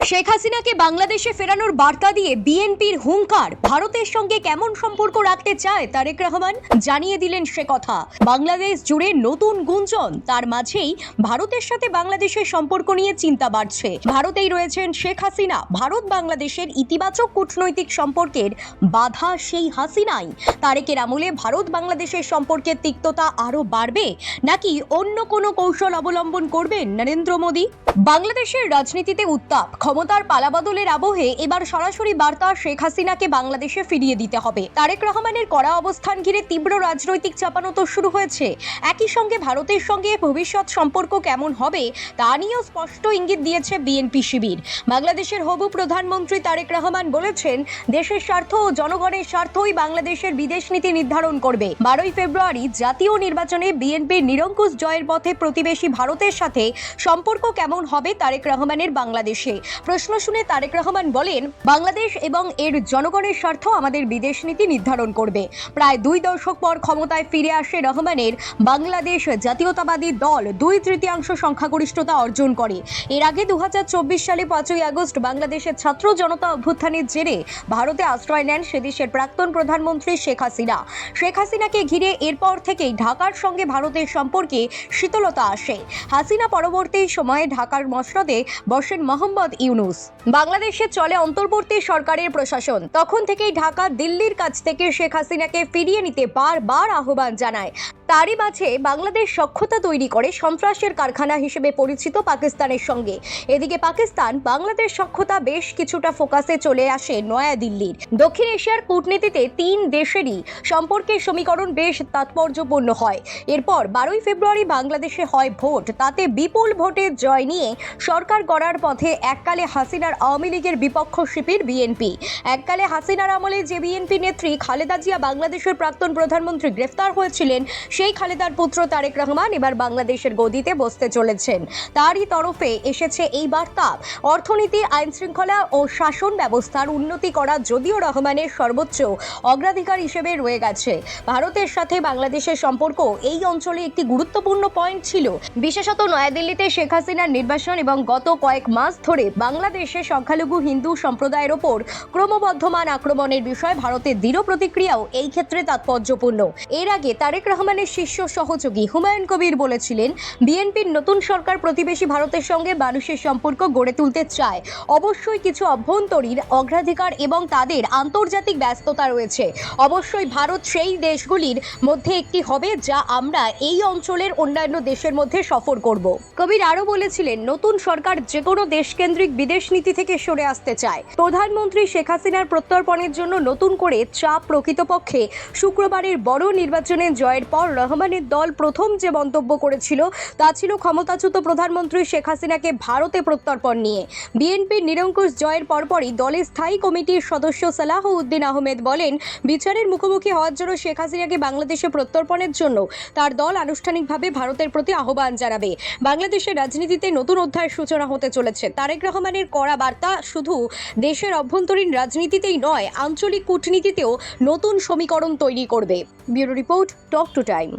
শেখ হাসিনাকে বাংলাদেশে ফেরানোর বার্তা দিয়ে বিএনপির হুঙ্কার। ভারতের সঙ্গে কেমন সম্পর্ক রাখতে চায় তারেক রহমান, জানিয়ে দিলেন সে কথা। বাংলাদেশ জুড়ে নতুন গুঞ্জন, তার মাঝেই ভারতের সাথে বাংলাদেশের সম্পর্ক নিয়ে চিন্তা বাড়ছে। ভারতেই রয়েছেন শেখ হাসিনা। ভারত বাংলাদেশের ইতিবাচক কূটনৈতিক সম্পর্কের বাধা সেই হাসিনাই। তারেকের আমলে ভারত বাংলাদেশের সম্পর্কের তিক্ততা আরো বাড়বে, নাকি অন্য কোনো কৌশল অবলম্বন করবেন নরেন্দ্র মোদী? বাংলাদেশের রাজনীতিতে উত্তাপ, ক্ষমতার পালাবদলের আবহে এবার সরাসরি বার্তা শেখ হাসিনাকে বাংলাদেশে ফিরিয়ে দিতে হবে। তারেক রহমানের কড়া অবস্থান ঘিরে তীব্র রাজনৈতিক চাপানোতর শুরু হয়েছে। একই সঙ্গে ভারতের সঙ্গে ভবিষ্যৎ সম্পর্ক কেমন হবে তা নিয়েও স্পষ্ট ইঙ্গিত দিয়েছে বিএনপি শিবির। বাংলাদেশের হবু প্রধানমন্ত্রী তারেক রহমান বলেছেন, দেশের স্বার্থ ও জনগণের স্বার্থই বাংলাদেশের বিদেশ নীতি নির্ধারণ করবে। 12ই ফেব্রুয়ারি জাতীয় নির্বাচনে বিএনপির নিরঙ্কুশ জয়ের পথে প্রতিবেশী ভারতের সাথে সম্পর্ক কেমন হবে তারেক রহমানের বাংলাদেশে? প্রশ্ন শুনে তারেক রহমান বলেন, বাংলাদেশ এবং এর জনগণের স্বার্থ আমাদের বিদেশ নীতি নির্ধারণ করবে। প্রায় 2 দশক পর ক্ষমতায় ফিরে আসে রহমানের বাংলাদেশ জাতীয়তাবাদী দল 2/3 সংখ্যাগরিষ্ঠতা অর্জন করে। এর আগে 2024 সালে 5ই আগস্ট বাংলাদেশের ছাত্র জনতা অভ্যুত্থানের জেরে ভারতে আশ্রয় নেন সেদেশের প্রাক্তন প্রধানমন্ত্রী শেখ হাসিনা। শেখ হাসিনাকে ঘিরে এরপর থেকেই ঢাকার সঙ্গে ভারতের সম্পর্কে শীতলতা আসে। হাসিনা পরবর্তী সময়ে ঢাকার মসনদে বসেন মোহাম্মদ ইউনূস। বাংলাদেশে চলে অন্তর্বর্তী সরকারের প্রশাসন। তখন থেকেই ঢাকা দিল্লির কাছ থেকে শেখ হাসিনাকে ফিরিয়ে নিতে বারবার আহ্বান জানায়। তারই মাঝে বাংলাদেশ সখ্যতা তৈরি করে সন্ত্রাসের কারখানা হিসেবে পরিচিত পাকিস্তানের সঙ্গে। এদিকে পাকিস্তান বাংলাদেশ সখ্যতা বেশ কিছুটা ফোকাসে চলে আসে নয়াদিল্লির। দক্ষিণ এশিয়ার কূটনীতিতে 3 দেশেরই সম্পর্কের সমীকরণ বেশ তাৎপর্যপূর্ণ হয়। এরপর 12ই ফেব্রুয়ারি বাংলাদেশে হয় ভোট। তাতে বিপুল ভোটের জয় নিয়ে সরকার গড়ার পথে এককালে হাসিনার আওয়ামী লীগের বিপক্ষ শিবির বিএনপি। এককালে হাসিনার আমলে যে বিএনপি নেত্রী খালেদা জিয়া বাংলাদেশের প্রাক্তন প্রধানমন্ত্রী গ্রেফতার হয়েছিলেন, সেই খালেদার পুত্র তারেক রহমান এবার বাংলাদেশের গদিতে বসতে চলেছেন। তারই তরফে এসেছে এই বার্তা। অর্থনীতি, আইন শৃঙ্খলা ও শাসন ব্যবস্থার উন্নতি করা যদিও রহমানের সর্বোচ্চ অগ্রাধিকার হিসেবে রয়ে গেছে, ভারতের সাথে বাংলাদেশের সম্পর্ক এই অঞ্চলে একটি গুরুত্বপূর্ণ পয়েন্ট ছিল। বিশেষত নয়াদিল্লিতে শেখ হাসিনার নির্বাসন এবং গত কয়েক মাস ধরে বাংলাদেশে সংখ্যালঘু হিন্দু সম্প্রদায়ের ওপর ক্রমবর্ধমান আক্রমণের বিষয়ে ভারতের দৃঢ় প্রতিক্রিয়াও এই ক্ষেত্রে তাৎপর্যপূর্ণ। এর আগে তারেক রহমানের শীর্ষ সহযোগী হুমায়ুন কবির বলেছিলেন, বিএনপির নতুন সরকার প্রতিবেশী ভারতের সঙ্গে মানুষের সম্পর্ক গড়ে তুলতে চায়। অবশ্যই কিছু অভ্যন্তরীণ অগ্রাধিকার এবং তাদের আন্তর্জাতিক ব্যস্ততা রয়েছে। অবশ্যই ভারত সেই দেশগুলির মধ্যে একটি হবে যা আমরা এই অঞ্চলের অন্যান্য দেশের মধ্যে সফর করব। কবির আরও বলেছিলেন, নতুন সরকার যে কোনো দেশকেন্দ্রিক বিদেশ নীতি থেকে সরে আসতে চায়। প্রধানমন্ত্রী শেখ হাসিনার প্রত্যর্পণের জন্য নতুন করে চাপ। প্রকৃতপক্ষে শুক্রবারের বড় নির্বাচনে জয়ের পর রহমানের দল প্রথম যে মন্তব্য করেছিল তা ছিল ক্ষমতাচ্যুত প্রধানমন্ত্রী শেখ হাসিনাকে ভারতে প্রত্যর্পণ নিয়ে। বিএনপির নিরঙ্কুশ জয়ের পরপরই দলের স্থায়ী কমিটির সদস্য সালাহউদ্দিন আহমেদ বলেন, বিচারের মুখোমুখি হওয়ার জন্য শেখ হাসিনাকে বাংলাদেশে প্রত্যর্পণের জন্য তার দল আনুষ্ঠানিকভাবে ভারতের প্রতি আহ্বান জানাবে। বাংলাদেশের রাজনীতিতে নতুন অধ্যায়ের সূচনা হতে চলেছে। তারেক রহমানের কড়া বার্তা শুধু দেশের অভ্যন্তরীণ রাজনীতিতেই নয়, আঞ্চলিক কূটনীতিতেও নতুন সমীকরণ তৈরি করবে। Bureau report, talk to time.